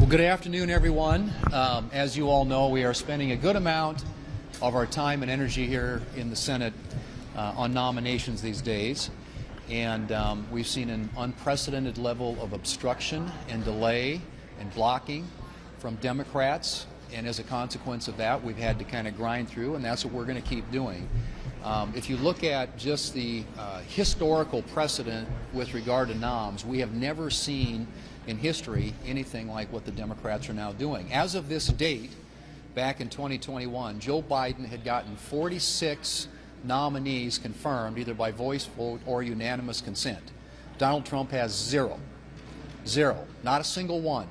Well, good afternoon, everyone. As you all know, we are spending a good amount of our time and energy here in the Senate on nominations these days. And we've seen an unprecedented level of obstruction and delay and blocking from Democrats. And as a consequence of that, we've had to kind of grind through, and that's what we're going to keep doing. If you look at just the historical precedent with regard to noms, we have never seen in history anything like what the Democrats are now doing. As of this date, back in 2021, Joe Biden had gotten 46 nominees confirmed either by voice vote or unanimous consent. Donald Trump has zero, not a single one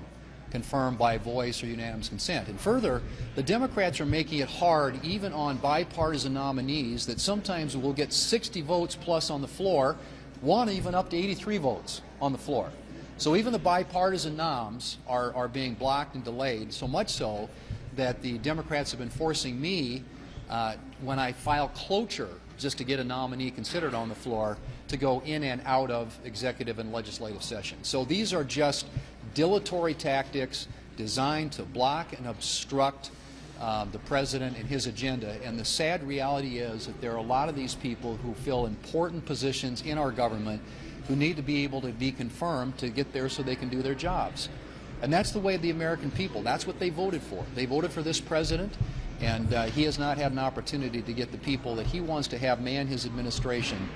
confirmed by voice or unanimous consent. And further, the Democrats are making it hard even on bipartisan nominees that sometimes will get 60 votes plus on the floor, one even up to 83 votes on the floor. So even the bipartisan noms are being blocked and delayed, so much so that the Democrats have been forcing me, when I file cloture just to get a nominee considered on the floor, to go in and out of executive and legislative session. So these are just dilatory tactics designed to block and obstruct the president and his agenda. And the sad reality is that there are a lot of these people who fill important positions in our government who need to be able to be confirmed to get there so they can do their jobs. And that's the way of the American people. That's what they voted for. They voted for this president, and he has not had an opportunity to get the people that he wants to have man his administration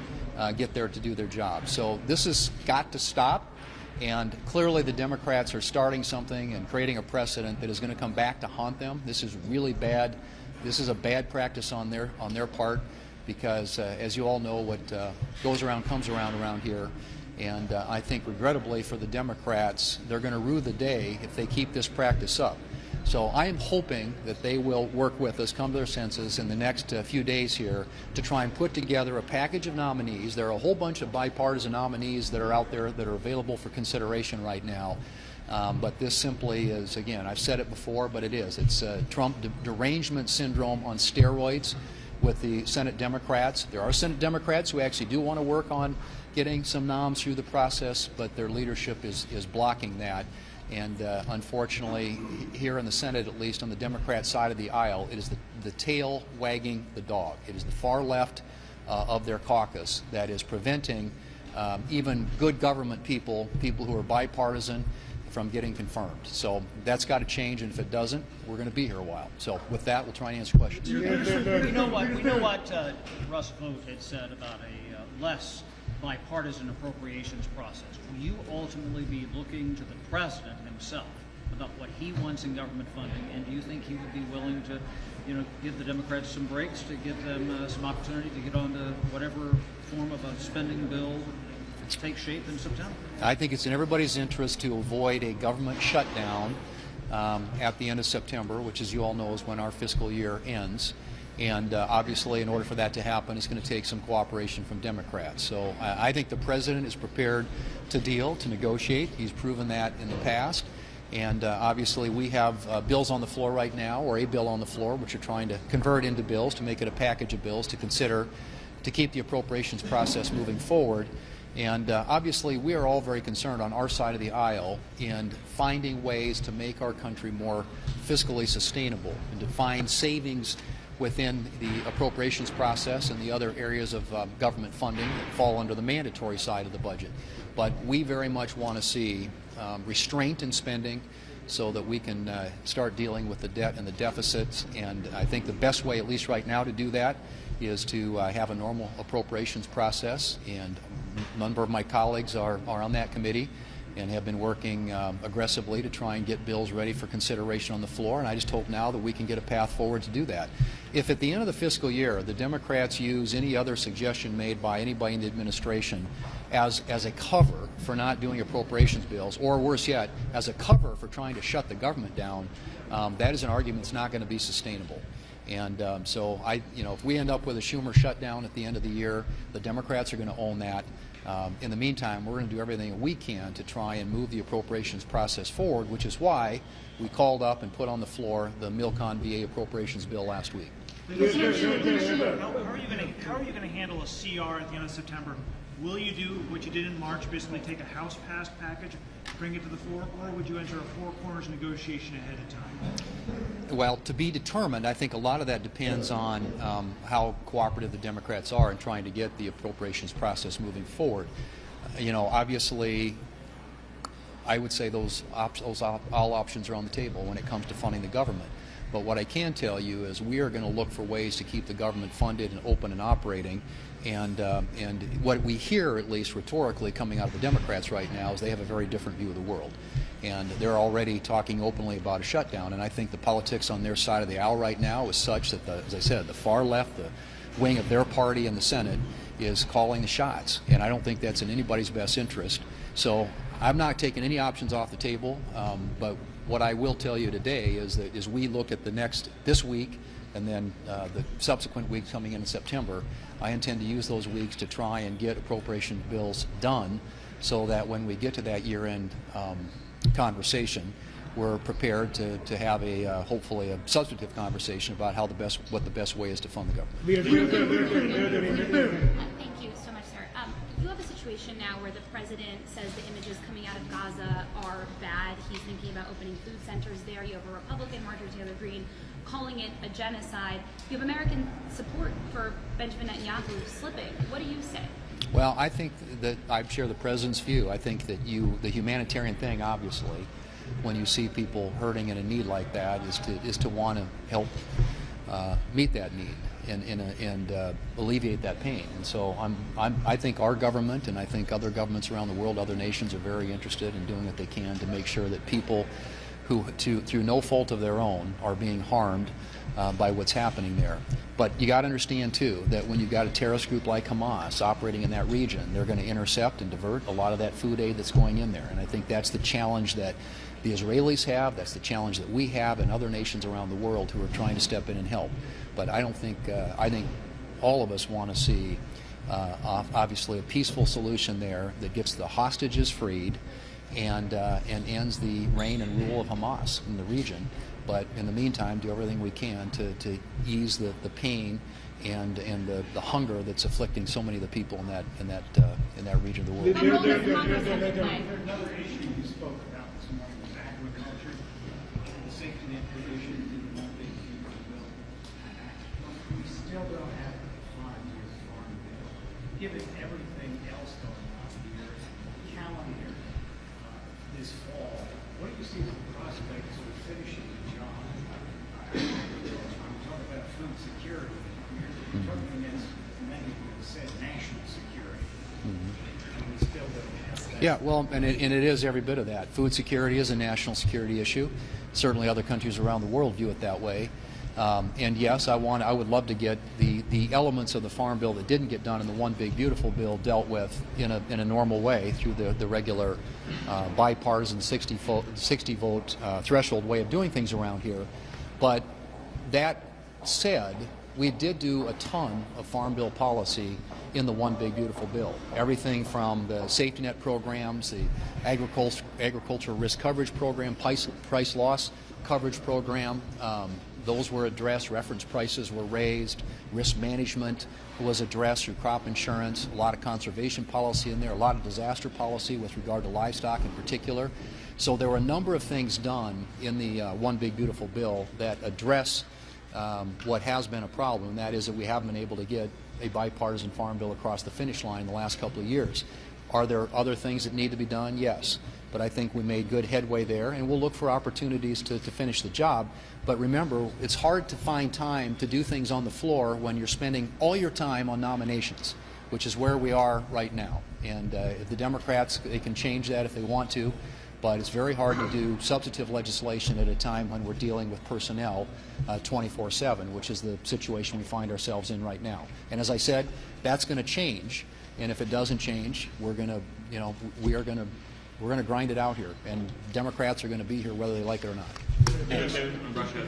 get there to do their job. So this has got to stop, and clearly the Democrats are starting something and creating a precedent that is going to come back to haunt them. This is really bad. This is a bad practice on their part, because as you all know, what goes around comes around here. And I think, regrettably for the Democrats, they're going to rue the day if they keep this practice up. So I am hoping that they will work with us, come to their senses in the next few days here to try and put together a package of nominees. There are a whole bunch of bipartisan nominees that are out there that are available for consideration right now. But this simply is, again, I've said it before, but it is. It's Trump derangement syndrome on steroids with the Senate Democrats. There are Senate Democrats who actually do want to work on getting some noms through the process, but their leadership is blocking that. And unfortunately, here in the Senate, at least on the Democrat side of the aisle, it is the tail wagging the dog. It is the far left of their caucus that is preventing even good government people who are bipartisan, from getting confirmed. So that's got to change, and if it doesn't, we're going to be here a while. So with that, we'll try and answer questions. We know what Russ Vought had said about a less bipartisan appropriations process. Will you ultimately be looking to the president himself about what he wants in government funding, and do you think he would be willing to, give the Democrats some breaks to give them some opportunity to get on to whatever form of a spending bill take shape in September? I think it's in everybody's interest to avoid a government shutdown at the end of September, which, as you all know, is when our fiscal year ends. And obviously, in order for that to happen, it's going to take some cooperation from Democrats. So I think the president is prepared to negotiate. He's proven that in the past. And obviously, we have bills on the floor right now, or a bill on the floor, which are trying to convert into bills to make it a package of bills to consider to keep the appropriations process moving forward. And obviously, we are all very concerned on our side of the aisle in finding ways to make our country more fiscally sustainable and to find savings within the appropriations process and the other areas of government funding that fall under the mandatory side of the budget. But we very much want to see restraint in spending so that we can start dealing with the debt and the deficits. And I think the best way, at least right now, to do that is to have a normal appropriations process. And a number of my colleagues are on that committee and have been working aggressively to try and get bills ready for consideration on the floor. And I just hope now that we can get a path forward to do that. If at the end of the fiscal year the Democrats use any other suggestion made by anybody in the administration as a cover for not doing appropriations bills, or worse yet, as a cover for trying to shut the government down, that is an argument that's not going to be sustainable. And so if we end up with a Schumer shutdown at the end of the year, the Democrats are going to own that. In the meantime, we're going to do everything we can to try and move the appropriations process forward, which is why we called up and put on the floor the Milcon VA appropriations bill last week. How are you going to handle a CR at the end of September? Will you do what you did in March, basically take a House-passed package, bring it to the floor, or would you enter a four corners negotiation ahead of time? Well, to be determined. I think a lot of that depends on how cooperative the Democrats are in trying to get the appropriations process moving forward. Obviously, I would say all options are on the table when it comes to funding the government. But what I can tell you is we are going to look for ways to keep the government funded and open and operating. And what we hear, at least rhetorically, coming out of the Democrats right now is they have a very different view of the world. And they're already talking openly about a shutdown. And I think the politics on their side of the aisle right now is such that, as I said, the far left, the wing of their party in the Senate, is calling the shots. And I don't think that's in anybody's best interest. So I'm not taking any options off the table, but what I will tell you today is that as we look at this week and then the subsequent weeks coming in September, I intend to use those weeks to try and get appropriation bills done so that when we get to that year-end conversation, we're prepared to have hopefully a substantive conversation about what the best way is to fund the government. Thank you so much, sir. You have a situation now where the president says the images coming out of Gaza are bad. He's thinking about opening food centers there. You have a Republican, Marjorie Taylor Greene, calling it a genocide. You have American support for Benjamin Netanyahu slipping. What do you say? Well, I think that I share the president's view. I think that the humanitarian thing, obviously, when you see people hurting and in need like that, is to want to help meet that need and alleviate that pain. And so I think our government and I think other governments around the world, other nations, are very interested in doing what they can to make sure that people who, through no fault of their own, are being harmed by what's happening there. But you got to understand too that when you've got a terrorist group like Hamas operating in that region, they're going to intercept and divert a lot of that food aid that's going in there. And I think that's the challenge that the Israelis have, that's the challenge that we have, and other nations around the world who are trying to step in and help. But I think all of us want to see obviously a peaceful solution there that gets the hostages freed and ends the reign and rule of Hamas in the region. But in the meantime, do everything we can to ease the pain and the hunger that's afflicting so many of the people in that region of the world. And role does Congress have to play? Another issue you spoke about this morning was agriculture, the safety net provisions in the One Big Beautiful Bill. We still don't have a 5-year farm bill. Given everything else going on here, calendar this fall, what do you see the prospects of finishing the job? I'm talking about food security. You're talking against many people said national security. And we still don't have that. Yeah, well, and it is every bit of that. Food security is a national security issue. Certainly other countries around the world view it that way. And yes, I would love to get the elements of the Farm Bill that didn't get done in the One Big Beautiful Bill dealt with in a normal way through the regular bipartisan 60 vote threshold way of doing things around here. But that said, we did do a ton of Farm Bill policy in the One Big Beautiful Bill. Everything from the safety net programs, the agricultural risk coverage program, price loss coverage program, those were addressed. Reference prices were raised. Risk management was addressed through crop insurance. A lot of conservation policy in there. A lot of disaster policy with regard to livestock in particular. So there were a number of things done in the One Big Beautiful Bill that address what has been a problem, and that is that we haven't been able to get a bipartisan farm bill across the finish line the last couple of years. Are there other things that need to be done? Yes. But I think we made good headway there, and we'll look for opportunities to finish the job. But remember, it's hard to find time to do things on the floor when you're spending all your time on nominations, which is where we are right now. And if the Democrats, they can change that if they want to, but it's very hard to do substantive legislation at a time when we're dealing with personnel 24/7, which is the situation we find ourselves in right now. And as I said, that's going to change. And if it doesn't change, we're going to, we're going to grind it out here. And Democrats are going to be here whether they like it or not. Russia.